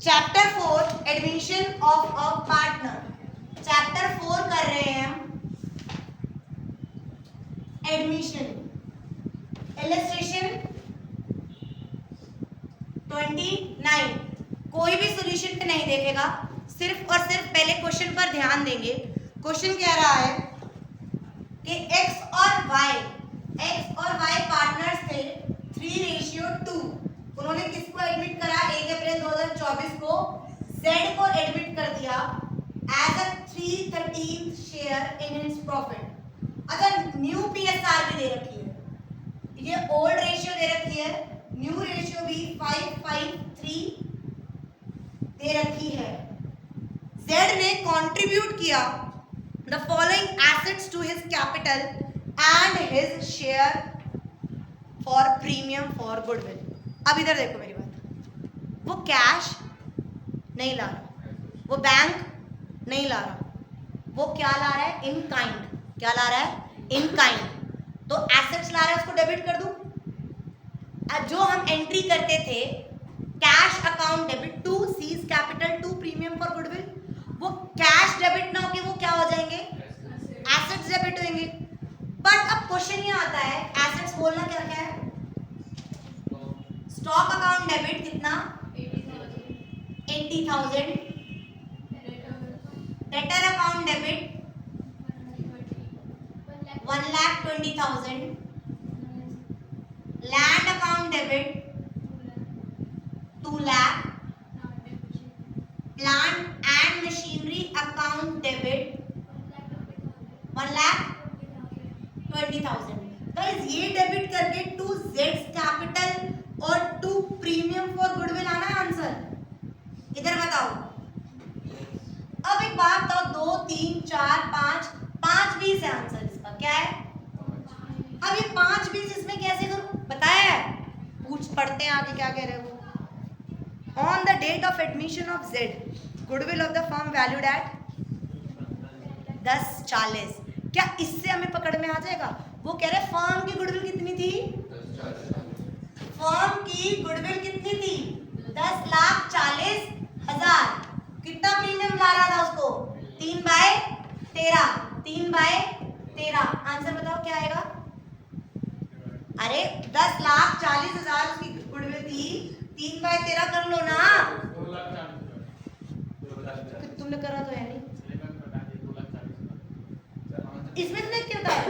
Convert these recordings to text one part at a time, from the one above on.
Chapter 4 admission of a partner. Chapter 4 कर रहे हैं हम एडमिशन। इलस्ट्रेशन 29। कोई भी सॉल्यूशन पे नहीं देखेगा, सिर्फ और सिर्फ पहले क्वेश्चन पर ध्यान देंगे। क्वेश्चन कह रहा है कि x और y पार्टनर्स थे 3:2। उन्होंने किसको एडमिट करा? 1 अप्रैल 2024 को z को एडमिट कर दिया as a 3/13 share in his profit. अच्छा, न्यू PSR भी दे रखी है, ये ओल्ड रेशियो दे रखी है, न्यू रेशियो भी 5:3 दे रखी है। Z ने कंट्रीब्यूट किया the following assets to his capital and his share for premium for goodwill। अब इधर देखो मेरी बात, वो कैश नहीं ला रहा, वो बैंक नहीं ला रहा, वो क्या ला रहा है? In kind. क्या ला रहा है? In kind. तो एसेट्स ला रहा है, उसको डेबिट कर दूं। जो हम एंट्री करते थे cash account debit to C's capital to premium for goodwill, वो कैश डेबिट ना होके वो क्या हो जाएंगे? एसेट्स डेबिट होंगे। बट अब क्वेश्चन ये आता है, एसेट्स बोलना क्या क्या है? स्टॉक अकाउंट डेबिट कितना? 80,000। Debtor account debit 1,20,000। Land account debit 2 lakh. Plant and machinery account debit 1,20,000। Guys ये डेबिट करके टू जेड्स कैपिटल और टू प्रीमियम फॉर गुडविल आना है आंसर। इधर बताओ। अब एक बात बताओ, 2 3 4 5 5 20 है आंसर इसका। क्या है? अब ये 5 20 इसमें कैसे करूं? बताया है, पूछ पढ़ते हैं आगे क्या कह रहे हो। On the date of admission of Z goodwill of the firm valued at 1040। क्या इससे हमें पकड़ में आ जाएगा? वो कह रहे फर्म की गुडविल कितनी थी? फर्म की गुडविल कितनी थी? 10,40,000। कितना प्रीमियम ला रहा था उसको? 3/13। 3/13। आंसर बताओ क्या आएगा? अरे 10,40,000 उसकी गुडविल थी, 3/13 कर लो ना। तुमने करा तो है नहीं। इसमें से क्या होता है?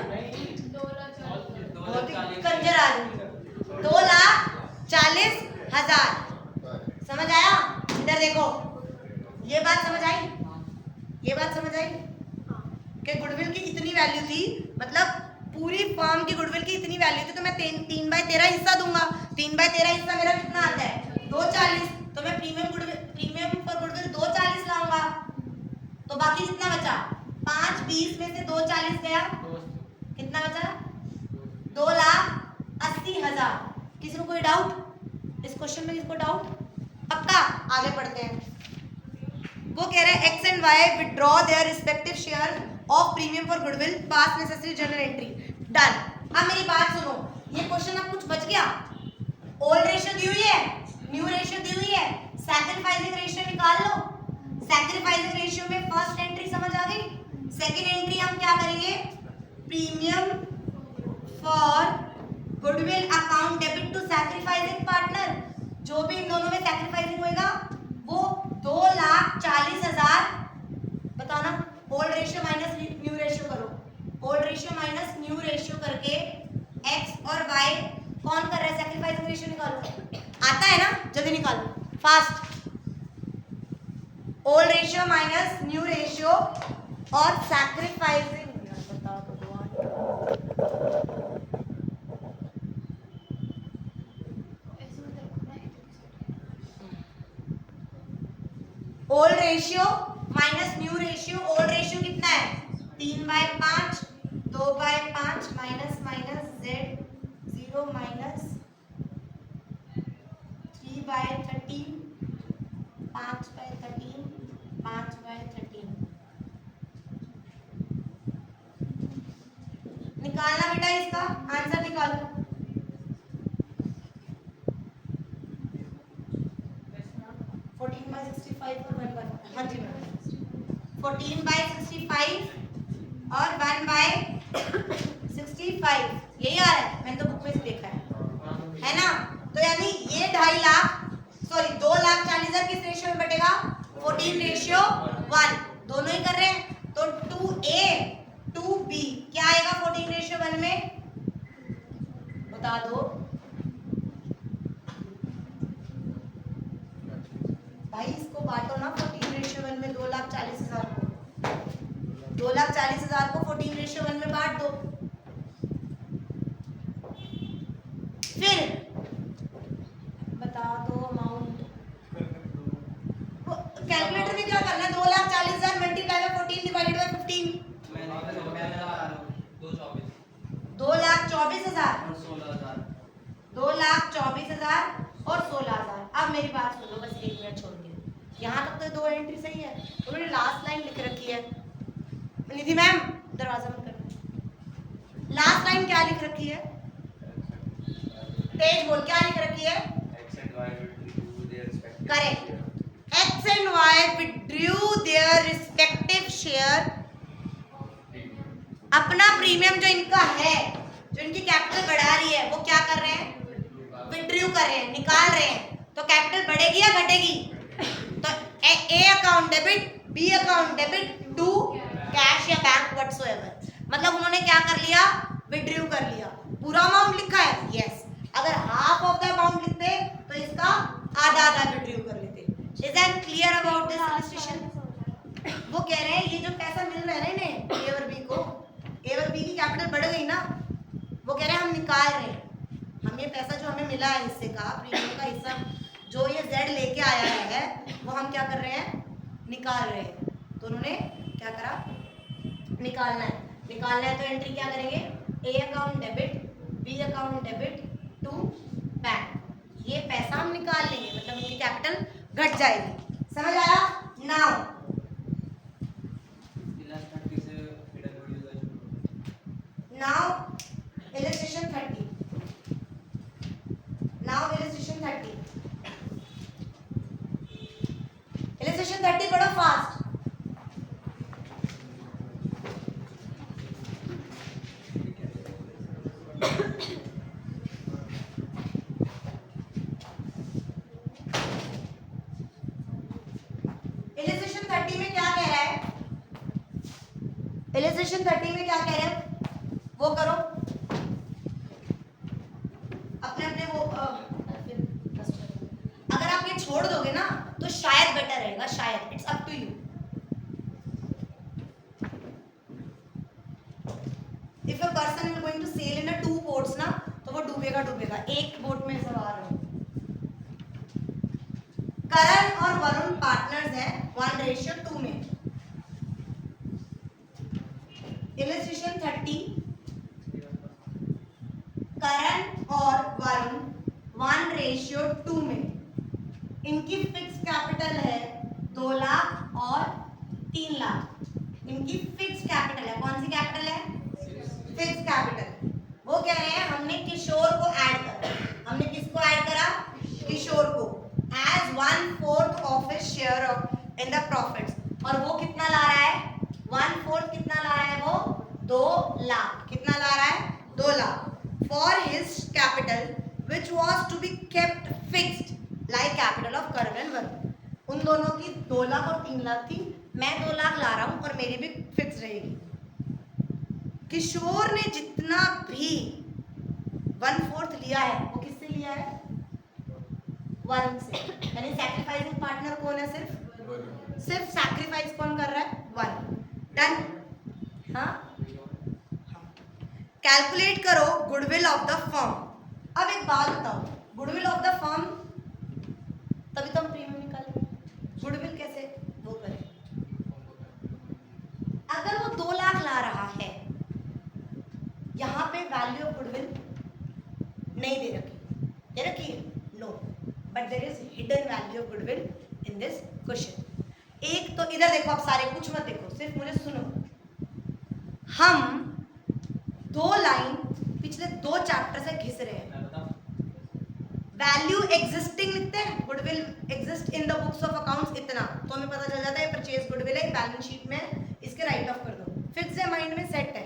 2,40,000 कंजर आदमी। 2,40,000। समझ आया? इधर देखो, ये बात समझ आई? ये बात समझ आई कि गुडविल की इतनी वैल्यू थी, मतलब पूरी फर्म की गुडविल की इतनी वैल्यू थी, तो मैं 3/13 हिस्सा दूंगा। 3/13 हिस्सा मेरा कितना आता है? 240। तो मैं प्रीमियम फॉर गुडविल 240 लाऊंगा, तो बाकी कितना बचा? 5/20 में से 240 गया, कितना बचा? 2,80,000। किसी को कोई डाउट इस क्वेश्चन में? किसको डाउट? पक्का? आगे पढ़ते हैं। वो कह रहे हैं X and Y withdraw their respective share of premium for goodwill, pass necessary journal entry. Done. अब मेरी बात सुनो, ये क्वेश्चन अब कुछ बच गया? ओल्ड रेशियो दी हुई है, न्यू रेशियो दी हुई है, सैक्रिफाइसिंग रेशियो निकाल लो। सैक्रिफाइसिंग रेशियो में फर्स्ट एंट्री समझ आ गई। सेकंड एंट्री हम क्या करेंगे? Premium for goodwill account debit to sacrificing partner. जो भी इन दोनों में सैक्रिफाइसिंग होएगा वो 2,40,000। बताओ ना, old ratio minus new ratio करो। Old ratio minus new ratio करके एक्स और वाई कौन कर रहा है? सैक्रिफाइसिंग रेशियो निकालो। आता है ना? जल्दी निकालो fast. Old ratio minus new ratio और सैक्रिफाइसिंग। बताओ old ratio minus new ratio. Old ratio कितना है? 3/5। 2/5 माइनस माइनस जेड 0 माइनस 3/13 5/13 5/13। निकालना बेटा, इसका आंसर निकालो। 49 14/65 और 1/, हाँ जी मैम, 14/65 और 1/65 यही आ रहा है, मैंने तो बुक में से देखा है ना। तो यानी ये 2,40,000 किस रेशियो में बटेगा? 14:1, दोनों ही कर रहे हैं। तो 2A 2B क्या आएगा 14:1 में? बता दो भाई, इसको बांटो ना 14:1 में, 2,40,000 को, 2,40,000 को 14:1 में बांट दो। फिर बता दो अमाउंट, कैलकुलेटर में क्या करना है? 2,40,000 मल्टीप्लाई बाय 14 डिवाइडेड बाय 15, 2,24,000, 2,24,000 और 16,000। अब मेरी बात सुन लो बस 1 मिनट छोड़ के, यहाँ तक तो 2 एंट्री सही है। उन्होंने लास्ट लाइन लिख रखी है, निधि मैम दरवाजा बंद करना, लास्ट लाइन क्या लिख रखी है? तेज बोल, क्या लिख रखी है? Correct, X and Y withdrew their respective share, अपना प्रीमियम जो इनका है, जो इनकी कैपिटल बढ़ा रही है, वो क्या कर रहे हैं? विड्रू कर रहे हैं, निकाल रहे हैं। तो कैपिटल बढ़ेगी या घटेगी? तो A account debit, B account debit to cash या बैंक व्हाटसोएवर, मतलब उन्होंने क्या कर लिया? विड्रू कर लिया। पूरा अमाउंट लिखा है, यस। अगर हाफ ऑफ द अमाउंट लिखते तो इसका आधा आधा विड्रू कर लेते। Is that clear about this illustration? वो कह रहे हैं ये जो पैसा मिल रहा है ना इन्हें, ए और बी को, ए और बी की कैपिटल बढ़ गई ना, वो कह रहे हैं हम निकाल रहे हैं, हम ये पैसा जो हमें मिला है हिस्से का, प्रीमियम का हिस्सा जो ये जेड लेके आया है, वो हम क्या कर रहे हैं? निकाल रहे हैं। तो उन्होंने क्या करा? निकालना है। तो एंट्री क्या करेंगे? A account debit, B account debit to bank, ये पैसा हम निकाल लेंगे, मतलब उनकी कैपिटल घट जाएगी। समझ आया? नाउ illustration 30, illustration 30 पढ़ो फास्ट। illustration 30 में क्या कह रहा है? illustration 30 में क्या कह रहे हैं वो करो, अपने वो अगर आप ये छोड़ दोगे ना तो शायद बेटर रहेगा, शायद, it's up to you. If a person is going to sell in a 2 boats ना, तो वो डूबेगा, एक बोट में सवार हो। करण और वरुण पार्टनर्स हैं 1:2 में। illustration 30, करण और वरुण 1:2 में, इनकी फिक्स कैपिटल है 2 लाख और 3 लाख। इनकी फिक्स कैपिटल है, कौन सी कैपिटल है? Fix capital. वो कह रहे हैं हमने किशोर को ऐड करा, हमने किसको ऐड करा? किशोर को, as 1/4 of his share in the profits. और वो कितना ला रहा है? 1/4 कितना ला रहा है वो? 2 लाख। कितना ला रहा है? 2 lakh. For his capital, which was to be kept fixed, like capital of Karan and Varun. उन दोनों की 2 लाख और 3 लाख थी, मैं 2 लाख ला रहा हूँ और मेरी भी फिक्स रहेगी। किशोर ने जितना भी 1/4 लिया है, वो किससे लिया है? वरुण से। यानी सैक्रिफाइसिंग पार्टनर कौन है? सिर्फ सैक्रिफाइस कौन कर रहा है? वरुण। डन? हाँ, कैलकुलेट करो गुडविल ऑफ द फर्म। अब एक बात बताओ, गुडविल ऑफ द फर्म तभी तो हम प्रीमियम निकालेंगे, गुडविल कैसे वो करें? अगर वो 2 लाख ला रहा है, यहाँ पे वैल्यू ऑफ गुडविल नहीं दे रखी है, no, but there is hidden value of goodwill in this question. एक तो इधर देखो, आप सारे कुछ मत देखो, सिर्फ मुझे सुनो। हम 2 लाइन पिछले 2 चैप्टर से घिस रहे हैं, वैल्यू एग्जिस्टिंग लिखते हैं, goodwill exist in the books of accounts इतना, तो हमें पता चल जाता है परचेज गुडविल है, बैलेंस शीट में इसके राइट ऑफ कर दो, फिक्स है, माइंड में सेट है।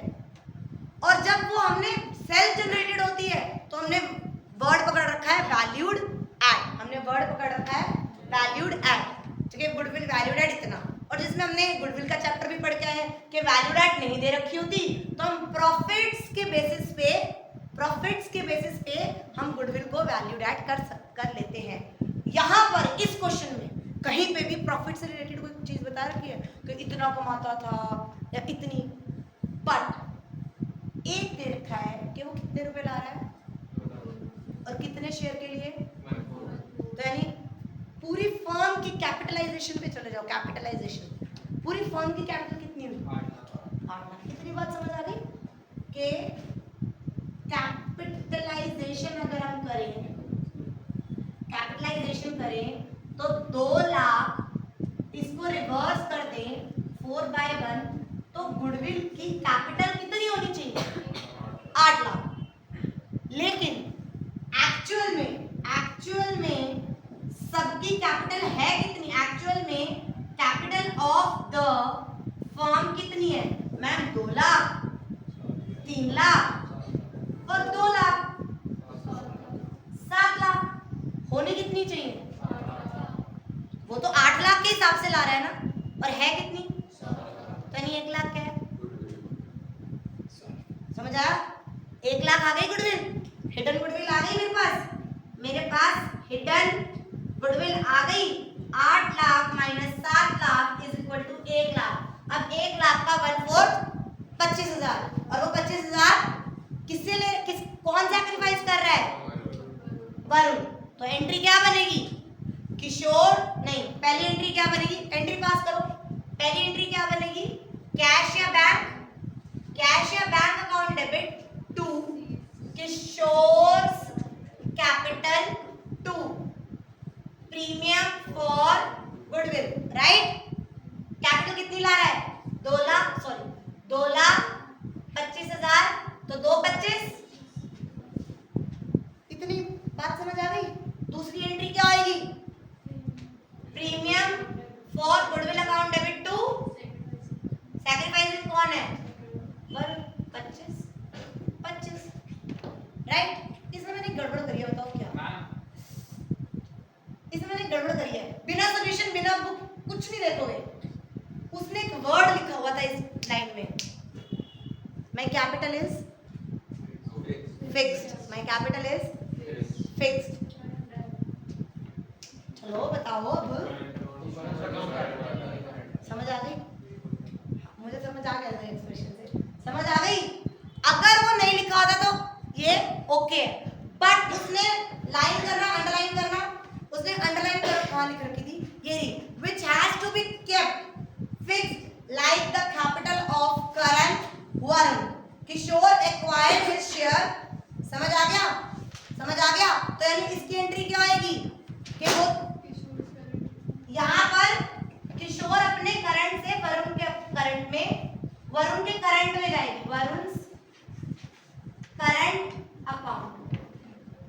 और जब वो हमने सेल्फ जनरेटेड होती है तो हमने वर्ड पकड़ रखा है वैल्यूड एट, हमने वर्ड पकड़ रखा है वैल्यूड एट, ठीक है, गुडविल वैल्यूड एट इतना। और जिसमें हमने गुडविल का चैप्टर भी पढ़ के आए हैं कि वैल्यूड एट नहीं दे रखी होती तो हम प्रॉफिट्स के बेसिस पे हम गुडविल को वैल्यूड एट कर लेते हैं। यहाँ पर इस क्वेश्चन में कहीं पे भी प्रॉफिट से रिलेटेड कोई चीज बता रखी है कि इतना कमाता था या इतनी, बट एक दे रखा है कि वो कितने रुपए ला रहा है और कितने शेयर के लिए, तो यानी पूरी फर्म की कैपिटलाइजेशन पे चले जाओ, कैपिटलाइजेशन पूरी फर्म की कैपिटल कितनी हुई, 8 लाख। कितनी बात समझ आ गई कि कैपिटलाइजेशन अगर हम करें, कैपिटलाइजेशन करें तो 2 लाख, इसको रिवर्स कर दें 4/1, तो गुडविल की कैपिटल कितनी होनी चाहिए, 8 लाख। लेकिन एक्चुअल में सबकी कैपिटल है कितनी, एक्चुअल में कैपिटल ऑफ द फर्म कितनी है मैम, 2 लाख, 3 लाख और 2 लाख, 7 लाख होनी कितनी चाहिए, वो तो 8 लाख के हिसाब से ला रहा है ना, और है कितनी, तो नहीं 1 लाख क्या है, समझ आया, 1 लाख आ गई गुडविल, हिडन गुडविल आ गई मेरे पास हिडन गुडविल आ गई, 8 lakh minus 7 lakh is equal to 1 lakh. अब 1 लाख का 1/4 25,000, और वो 25,000 कौन सैक्रिफाइस कर रहा है, वरुण। तो एंट्री क्या बनेगी, किशोर नहीं, पहली एंट्री क्या बनेगी, एंट्री पास करो, पहली एंट्री क्या बनेगी, कैश या bank account debit to Kishore's capital to premium for goodwill, right. Capital कितनी ला रहा है, 2,25,000, तो 2/25, इतनी बात समझ आ गई। दूसरी एंट्री क्या होगी, premium for goodwill account debit to sacrificing कौन है, 25, राइट। इसमें मैंने गड़बड़ करी है, बताओ क्या, इसमें मैंने गड़बड़ करी है, बिना सॉल्यूशन बिना बुक कुछ नहीं देखोगे, उसने एक वर्ड लिखा हुआ था इस लाइन में, my capital is fixed, my capital is fixed. चलो बताओ अब, समझ आ गई, मुझे समझ आ गया था एक्सप्रेशन से, समझ आ गई। अगर वो नहीं लिखा होता तो ये ओके है, बट उसने लाइन करना, अंडरलाइन करना, उसने अंडरलाइन कर कहाँ लिख रखी थी, ये रही, which has to be kept fixed like the capital of current Varun. Kishore acquired his share, समझ आ गया, तो यानी इसकी एंट्री क्या आएगी कि वो यहाँ पर किशोर अपने करंट से वरुण के करंट में जाएगी, वरुण करंट अकाउंट,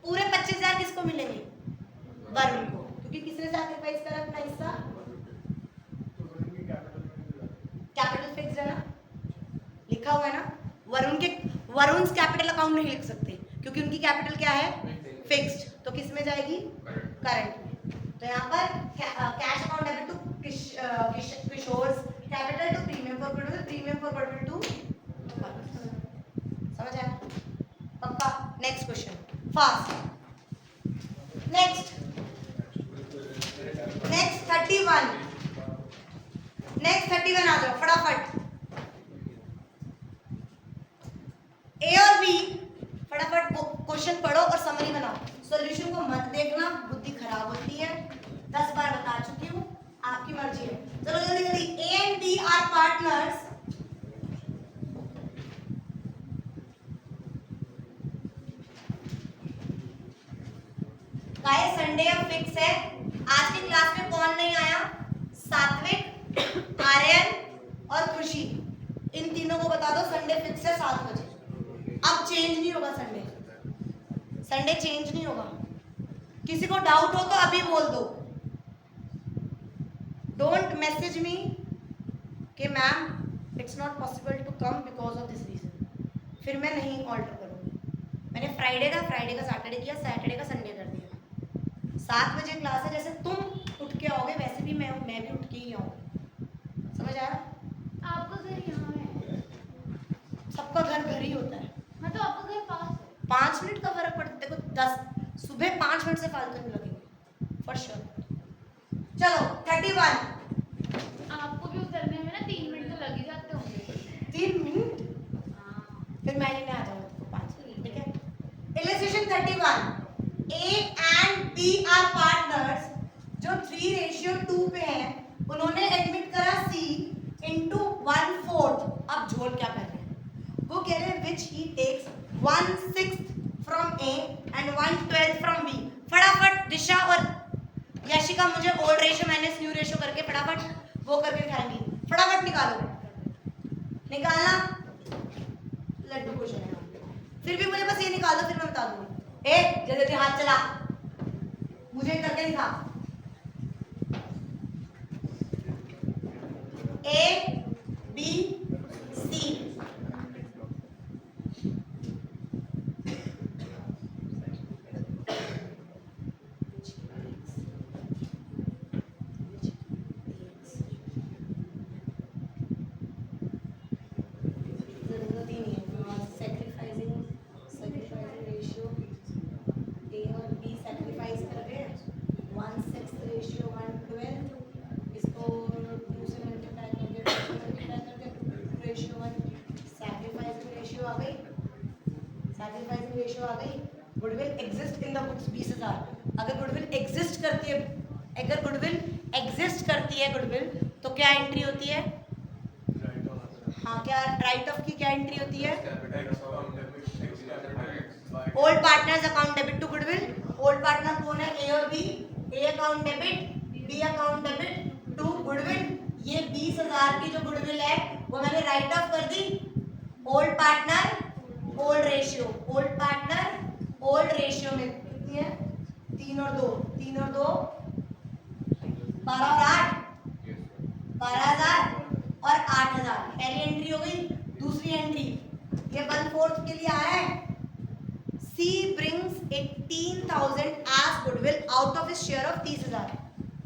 पूरे 25,000 किसको मिलेंगे, वरुण को, क्योंकि किसने सैक्रिफाइस करा अपना हिस्सा, कैपिटल फिक्स्ड है ना, लिखा हुआ है ना, वरुण कैपिटल अकाउंट नहीं लिख सकते क्योंकि उनकी कैपिटल क्या है, फिक्स्ड, तो किस में जाएगी, करंट में। तो यहाँ पर cash account debit to Kishore's capital to premium for goodwill to, समझ आया पक्का। नेक्स्ट क्वेश्चन, फास्ट, नेक्स्ट 31 आ जाओ फटाफट, ए और बी, फटाफट क्वेश्चन पढ़ो और समरी बनाओ, सॉल्यूशन को मत देखना, बुद्धि खराब होती है, 10 बार बता चुकी हूँ, आपकी मर्जी है। चलो जल्दी, A and B are partners, guys Sunday अब फिक्स है, आज की क्लास में कौन नहीं आया, सात्विक, आर्यन और खुशी, इन तीनों को बता दो संडे फिक्स है 7 बजे, अब चेंज नहीं होगा, संडे चेंज नहीं होगा, किसी को डाउट हो तो अभी बोल दो, डोंट मैसेज मी कि ma'am it's not possible to come because of this reason, फिर मैं नहीं ऑल्टर करूँगी। मैंने फ्राइडे का सैटरडे किया, सैटरडे का संडे कर दिया। 7 बजे क्लास है, जैसे तुम उठ के आओगे वैसे भी मैं भी उठ के ही आऊँगी। समझ आया? आपका घर यहाँ है, सबका घर घर ही होता है। हाँ तो आपका घर पास है। 5 मिनट का फर्क पड़ता है। देखो 10 सुबह 5 मिनट से फालतू नहीं लगेंगे फॉर श्योर। चलो 31। आपको भी उतरने में ना 3 मिनट तो लग ही जाते होंगे। 3 मिनट? हाँ। फिर मैं लेने आ जाऊंगा 5 मिनट, ठीक है। Illustration 31, A and B are partners जो 3:2 पे हैं, उन्होंने एडमिट करा C into 1/4। अब झोल क्या कर रहे हैं? वो कह रहे हैं which he takes 1/6 from A and 1/12 from B। फटाफट दिशा और यशिका मुझे old ratio minus new ratio करके फटाफट वो करके दिखाएंगी। फटाफट निकालो, निकालना लड्डू को चलेगा। फिर भी मुझे बस ये निकाल दो, फिर मैं बता दूंगी। ए जल्दी हाथ चला, मुझे करके दिखा। A B C, रेशियो आ गई। Goodwill exist in the books 20,000। अगर गुडविल एग्जिस्ट करती है, अगर गुडविल एग्जिस्ट करती है गुडविल, तो क्या एंट्री होती है? हाँ, क्या राइट ऑफ की क्या एंट्री होती है? Old partners account debit to goodwill. Old partner कौन है? ए और B. A account debit, B account debit to goodwill. ये 20,000 की जो गुडविल है वो मैंने राइट ऑफ कर दी। Old partner old ratio, old partner old ratio में कितनी है? 3 और 2, 3 और 2 12 और 8 12,000 और 8,000। पहली एंट्री हो गई। दूसरी एंट्री ये 1/4 के लिए आ रहा है। C brings 18,000 as goodwill out of his share of 30,000।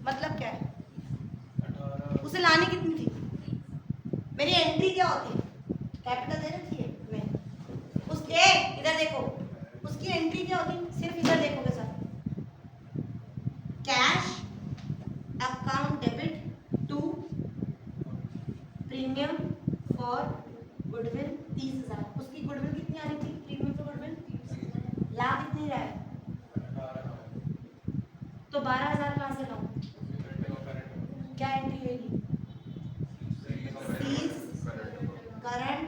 मतलब क्या है? उसे लानी कितनी थी? मेरी एंट्री क्या होती? कैपिटल दे रखी है मैं उसके, इधर देखो उसकी एंट्री क्या होती? सिर्फ इधर देखोगे sir, cash account debit to premium for goodwill 30,000। उसकी गुडविल कितनी आनी थी? प्रीमियम फॉर गुडविल ला कितनी रहा है? तो 12,000 कहाँ से लाऊं? क्या एंट्री होगी? Current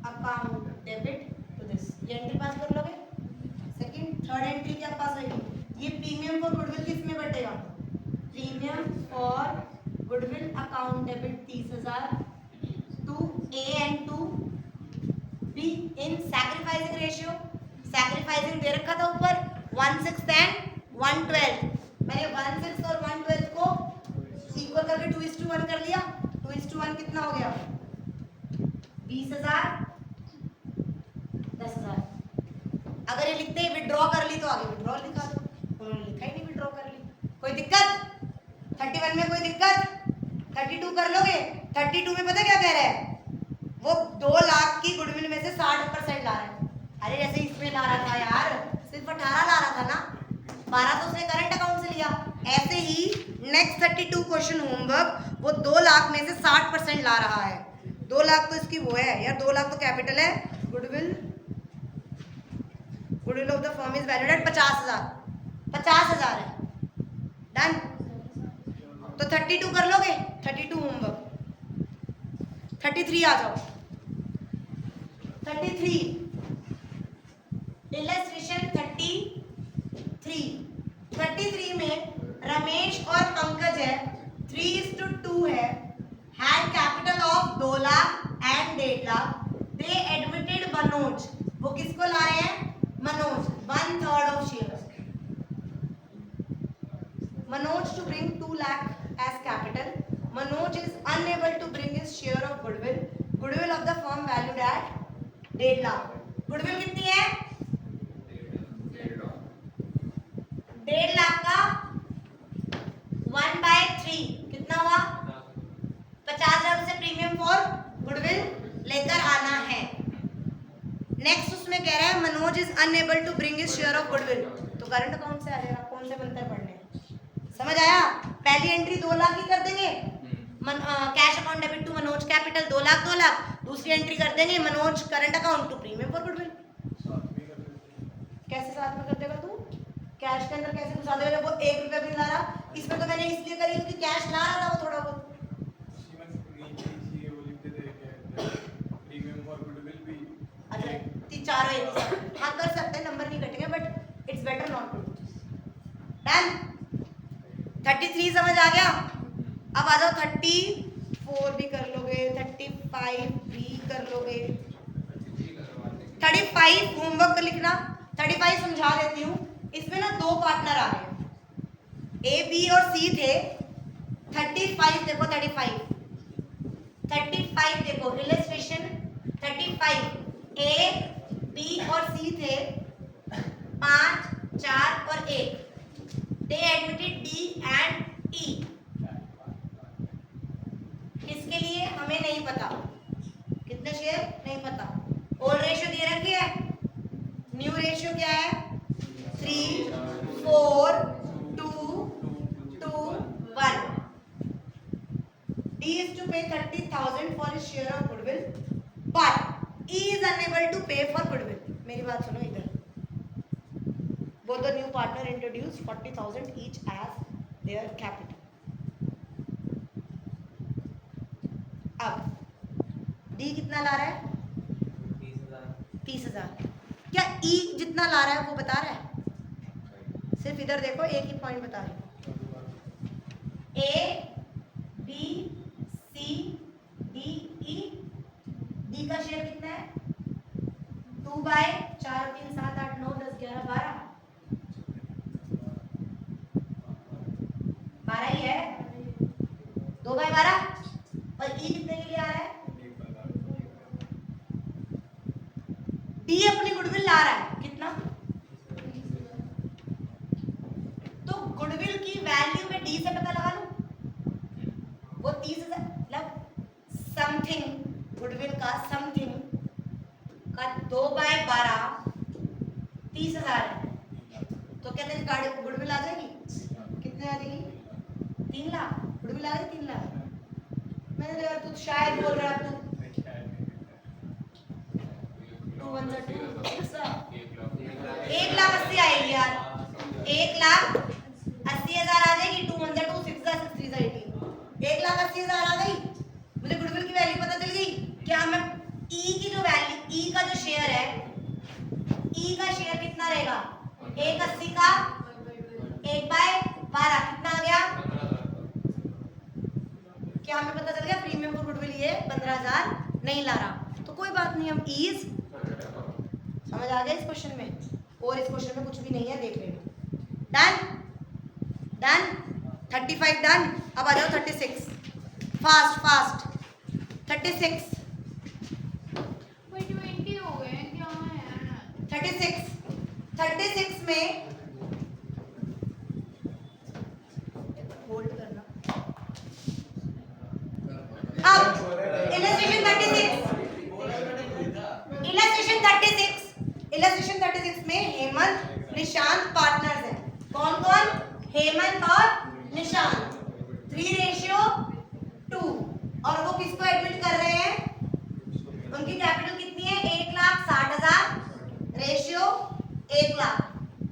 account debit to this. ये एंट्री पास कर लोगे। सेकंड थर्ड एंट्री क्या पास रहेगी? ये प्रीमियम फॉर गुडविल किस में बटेगा? Premium for goodwill account debit 30,000 to A and to B in sacrificing ratio. Sacrificing दे रखा था ऊपर 1/6 एंड 1/12। मैंने 1/6 और 1/12 को इक्वल करके 2:1 कर लिया। 2:1 कितना हो गया? 20,000 10,000। अगर ये लिखते ही विड्रॉ कर ली तो आगे विड्रॉ लिखा दो। उन्होंने लिखा ही नहीं विड्रॉ कर ली। कोई दिक्कत? 31 में कोई दिक्कत? 32 कर लोगे। 32 में पता क्या कह रहा है? वो 2 लाख की गुडविल में से 60% ला रहा है। अरे जैसे इसमें ला रहा था यार, सिर्फ 18 ला रहा था ना, 12 तो उसने करंट अकाउंट से लिया। ऐसे ही नेक्स्ट 32 क्वेश्चन होमवर्क, वो 2 लाख में से 60% ला रहा है। 2 लाख तो इसकी वो है यार, 2 लाख तो कैपिटल है। Goodwill of the firm is valued at 50,000। 50,000 है। डन। तो 32 कर लोगे। 32 होमवर्क। 33 आ जाओ। 33 इलस्ट्रेशन 33 में रमेश और पंकज है, 3:2 है, had capital of 2 lakh and 1.5 lakh. They admitted Manoj. वो किसको ला रहे हैं? Manoj 1/3 of shares. lakh as capital. Manoj is unable to bring his share of goodwill. Goodwill of the firm valued at 1.5 lakh. Goodwill कितनी है? 1.5 लाख का 1/3 कितना हुआ? 50,000 से प्रीमियम फॉर गुडविल लेकर आना है. नेक्स्ट उसमें कह रहा है Manoj is unable to bring his share of goodwill. तो करंट अकाउंट से आ जाएगा. कौन से मंत्र पढ़ने हैं? समझ आया? पहली एंट्री 2 लाख की कर देंगे. Cash account debit to Manoj capital 2 lakh 2 lakh. दूसरी एंट्री कर देंगे Manoj current account to premium for goodwill. कैसे साथ में कर देगा तू? कैश के अंदर कैसे घुसा देगा? वो 1 रुपया भी ला रहा. इसमें तो मैंने इसलिए करी क्योंकि कैश ला रहा था वो थोड़ा बहुत. अच्छा चारों एक साथ हाँ कर सकते हैं. नंबर नहीं कटेंगे but it's better not to. Done. 33 समझ आ गया. अब आ जाओ 34 भी कर लोगे, 35 भी कर लोगे. 35 होमवर्क लिखना. 35 समझा देती हूँ. इसमें ना 2 पार्टनर आ रहे हैं. ए बी और सी थे. 35 देखो 35 देखो इलस्ट्रेशन 35 ए बी और सी थे 5 4 और 1. दे एडमिटेड डी एंड ई. किसके लिए हमें नहीं पता. कितने शेयर नहीं पता. ओल्ड रेशियो दे रखी है. न्यू रेशियो क्या है? 3 4 2 2 1. D is to pay 30,000 for his share of goodwill, but E is unable to pay for goodwill. मेरी बात सुनो इधर. Both the new partner introduced 40,000 each as their capital. अब D कितना ला रहा है? 30,000. क्या E जितना ला रहा है वो बता रहा है? सिर्फ इधर देखो एक ही पॉइंट बता रही हूँ. A B C D E. D का शेयर कितना है? 2/4 3 7 8 9 10 11 12. 12 ही है. 2/12. और E कितने के लिए आ रहा है? D अपनी गुडविल ला रहा है. कितना? तो गुडविल की वैल्यू में D से पता लगा लूं. वो 30,000 मतलब समथिंग गुडविल का समथिंग का 2/12 30,000 है. तो कहते हैं गाड़ी गुडविल आ जाएगी. कितने आ जाएगी? 3 लाख. गुडविल आ गई 3 लाख. मैंने कहा तू शायद बोल रहा है. तू 1,80,000 आएगी यार. 1,80,000 आ जाएगी. 2 1 2 6 6 3 18. 1,80,000 आ गई. मुझे गुडविल की वैल्यू पता चल गई. क्या मैं ई की जो वैल्यू ई का जो शेयर है ई का शेयर कितना रहेगा? 1,80 का 1/12 कितना आ गया? क्या हमें पता चल गया? प्रीमियम फॉर गुडविल ये 15,000 नहीं ला रहा. तो कोई बात नहीं. हम ईज समझ आ गया इस क्वेश्चन में. और इस क्वेश्चन में कुछ भी नहीं है. देख लेना. Done done. 35 डन. अब आ जाओ 36. Fast fast. 36 20 हो गए हैं क्या है? 36 में होल्ड करना. अब इलस्ट्रेशन 36 में हेमंत निशांत पार्टनर्स हैं. कौन कौन? हेमंत और निशांत. 3:2. और वो किसको एडमिट कर रहे हैं? उनकी कैपिटल कितनी है? 1,60,000. रेशियो 1 लाख.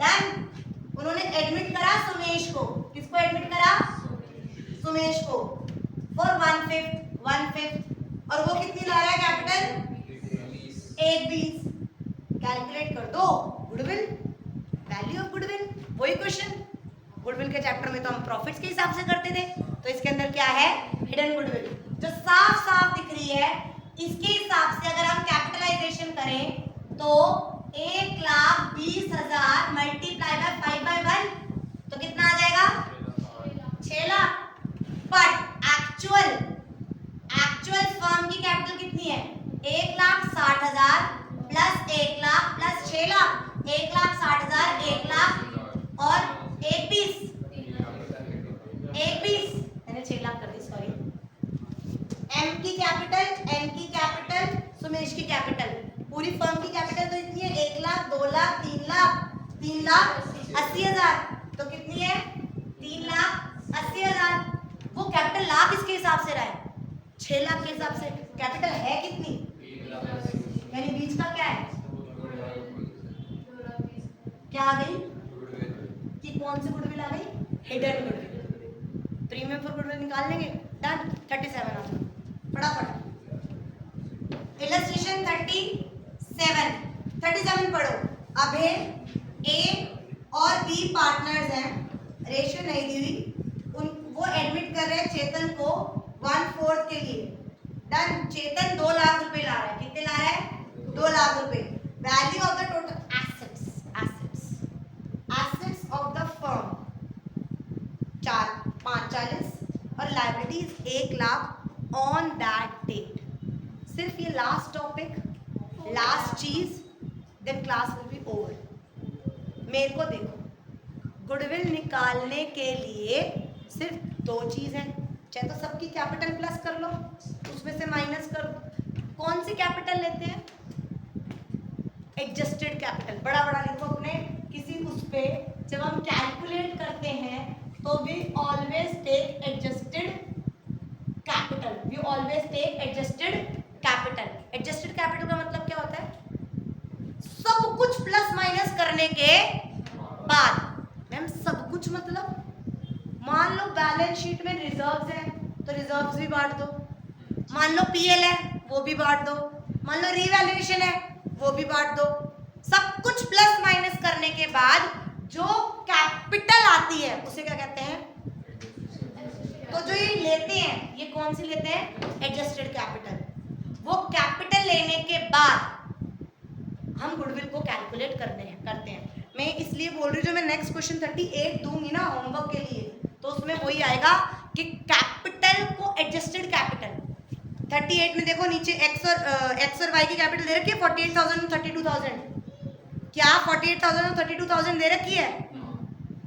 डन. उन्होंने एडमिट करा सुमेश को. किसको एडमिट करा? सुमेश को. फॉर 1/5. और वो कितनी ला रहा है कैपिटल? 1/20. कैलकुलेट कर दो गुडविल. Value of goodwill. वही क्वेश्चन. गुडविल के चैप्टर में तो हम प्रॉफिट्स के हिसाब से करते थे. तो इसके अंदर क्या है? Hidden goodwill. जो साफ साफ दिख रही है इसके हिसाब से अगर हम कैपिटलाइजेशन करें तो 1,20,000 मल्टीप्लाई बाय 5/1 तो कितना आ जाएगा? 6 लाख. 6 लाख, 1,60,000, 1 लाख और 1,20, 1,20 मैंने 6 लाख कर दी, सॉरी। एम की कैपिटल, सुमेश की कैपिटल, पूरी फर्म की कैपिटल तो इतनी है 1 लाख, 2 लाख, 3 लाख 80,000, तो कितनी है 3,80,000। वो कैपिटल लाख किसके हिसाब से रहा है? 6 लाख के हिसाब से। कैपिटल है कितनी, यानी बीच का क्या है, क्या आ गई कि कौन सी गुडविल आ गई, hidden goodwill. Premium for goodwill निकाल लेंगे, डन। 37 आ जाओ फटाफट। इलस्ट्रेशन 37 पढ़ो। अभय ए और बी पार्टनर्स हैं, रेशियो नहीं दी हुई, वो एडमिट कर रहे हैं चेतन को 1/4 के लिए। डन। चेतन 2 लाख रुपए ला रहा है, कितने ला रहा है, 2 लाख रुपए। Value of the total assets of the firm 540 और liabilities 1 lakh on that date. सिर्फ ये लास्ट टॉपिक, लास्ट चीज, then class will be over. मेरे को देखो, गुडविल निकालने के लिए सिर्फ 2 चीज हैं, चाहे तो सबकी कैपिटल प्लस कर लो, उसमें से माइनस कर दो। कौन सी कैपिटल लेते हैं, एडजस्टेड कैपिटल, बड़ा बड़ा लिखो अपने किसी उस पे। जब हम कैलकुलेट करते हैं तो we always take adjusted capital, we always take adjusted capital. Adjusted capital का मतलब क्या होता है, सब कुछ प्लस माइनस करने के बाद। मैम सब कुछ मतलब, मान लो बैलेंस शीट में रिजर्व्स है तो रिजर्व्स भी बांट दो, मान लो पीएल है वो भी बांट दो, मान लो रीवैल्यूएशन है वो भी बांट दो। सब कुछ प्लस माइनस करने के बाद जो कैपिटल आती है उसे क्या कहते हैं, तो जो ये लेते हैं, ये कौन सी लेते हैं, एडजस्टेड कैपिटल। वो कैपिटल लेने के बाद हम गुडविल को कैलकुलेट करते हैं। मैं इसलिए बोल रही हूँ, जो मैं नेक्स्ट क्वेश्चन 38 दूंगी ना होमवर्क के लिए, तो उसमें वही आएगा कि कैपिटल को एडजस्टेड कैपिटल। 38 में देखो नीचे एक्स और वाई की कैपिटल दे रखी है 48,000 और 32,000। क्या 48,000 और 32,000 दे रखी है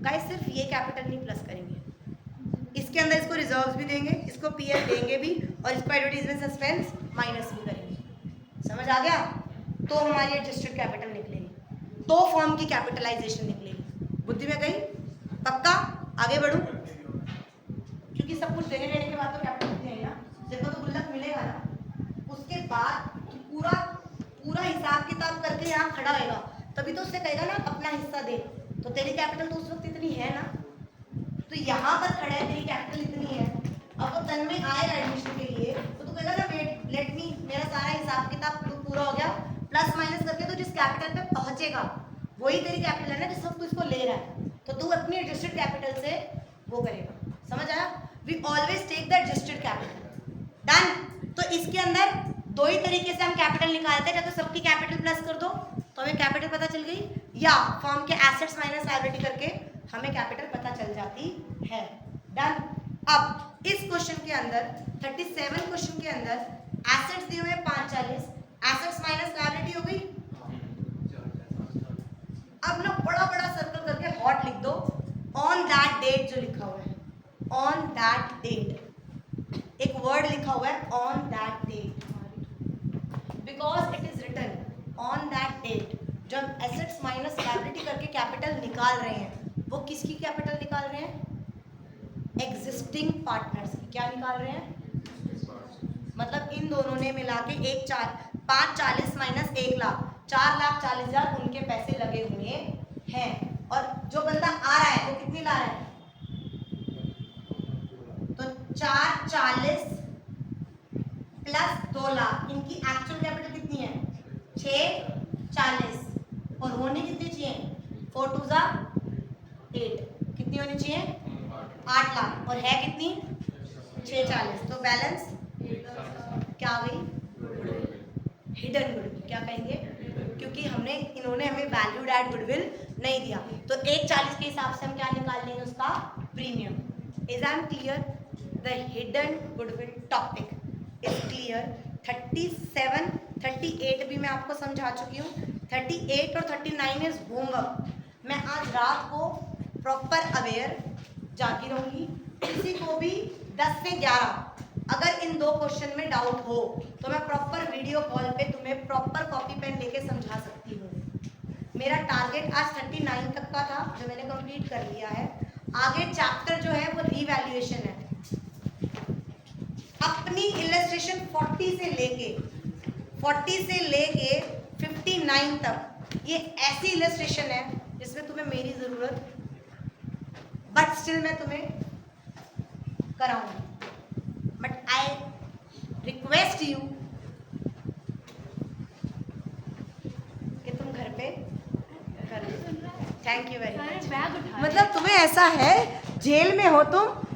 गाइस? सिर्फ ये कैपिटल नहीं प्लस करेंगे, इसके अंदर इसको रिजर्व्स भी देंगे, इसको पीएल देंगे भी, और इसको एडवर्टीजमेंट सस्पेंस माइनस भी करेंगे। समझ आ गया? तो हमारी एडजस्टेड कैपिटल निकलेगी, तो फर्म की कैपिटलाइजेशन निकलेगी। बुद्धि में गई? पक्का? आगे बढ़ूं? क्योंकि सब कुछ देने के बाद तो कैपिटल देंगे ना, देखो तो गुल्लक मिलेगा ना, उसके बाद पूरा पूरा हिसाब किताब करके यहाँ खड़ा होगा, तभी तो उससे कहेगा ना अपना हिस्सा दे। तो तेरी कैपिटल तो उस वक्त इतनी है ना, तो यहाँ पर खड़ा है, तेरी कैपिटल इतनी है। अब वो तन में आएगा एडमिशन के लिए तो तू कहेगा ना वेट लेट मी, मेरा सारा हिसाब किताब पूरा हो गया, प्लस माइनस करके तो जिस कैपिटल पे पहुंचेगा वही तेरी कैपिटल है ना, जिस वक्त तू इसको ले रहा है, तो तू अपनी एडजस्टेड कैपिटल से वो करेगा। समझ आया? We always take the adjusted capital. Done. तो इसके अंदर 2 ही तरीके से हम कैपिटल निकालते हैं, या तो सबकी कैपिटल प्लस कर दो तो हमें कैपिटल पता चल गई, या फर्म के एसेट्स माइनस लायबिलिटी करके हमें कैपिटल पता चल जाती है। डन। अब इस क्वेश्चन के अंदर 37 क्वेश्चन के अंदर एसेट्स दिए हुए 540, एसेट्स माइनस लायबिलिटी हो गई। अब ना बड़ा बड़ा सर्कल करके हॉट लिख दो, ऑन दैट डेट जो लिखा हुआ है, ऑन दैट डेट, एक वर्ड लिखा हुआ है on that date, because it is written on that date. जब एसेट्स माइनस लायबिलिटी करके कैपिटल निकाल रहे हैं, वो किसकी कैपिटल निकाल रहे हैं, एग्जिस्टिंग पार्टनर्स की। क्या निकाल रहे हैं, मतलब इन दोनों ने मिला के 540 माइनस 1 लाख, 4,40,000 उनके पैसे लगे हुए हैं, और जो बंदा आ रहा है वो कितनी ला रहा है, तो 440 प्लस 2 लाख, इनकी एक्चुअल कैपिटल कितनी है 640, और होनी कितनी चाहिए 4 2 जा 8, कितनी होनी चाहिए 8 लाख, और है कितनी 640, तो बैलेंस क्या आ गई, हिडन गुडविल। क्या कहेंगे, क्योंकि इन्होंने हमें वैल्यूड एड गुडविल नहीं दिया, तो 140 के हिसाब से हम क्या निकाल लेंगे, उसका premium. Is I am clear? The hidden goodwill topic is clear. 37, 38 भी मैं आपको समझा चुकी हूँ। 38 और 39 इज होमवर्क। मैं आज रात को प्रॉपर अवेयर जागी रहूँगी। किसी को भी 10 से 11 अगर इन 2 क्वेश्चन में डाउट हो तो मैं प्रॉपर वीडियो कॉल पे तुम्हें प्रॉपर कॉपी पेन लेके समझा सकती हूँ। मेरा टारगेट आज 39 तक का था जो मैंने कंप्लीट कर लिया है। आगे चैप्टर जो है वो रीवैल्यूएशन है। अपनी इलस्ट्रेशन 40 से लेके 59 तक ये ऐसी इलस्ट्रेशन है जिसमें तुम्हें मेरी जरूरत, बट स्टिल मैं तुम्हें कराऊंगी। बट आई रिक्वेस्ट यू कि तुम घर पे कर लो। Thank you very much. Bag उठा मतलब तुम्हें ऐसा है जेल में हो तुम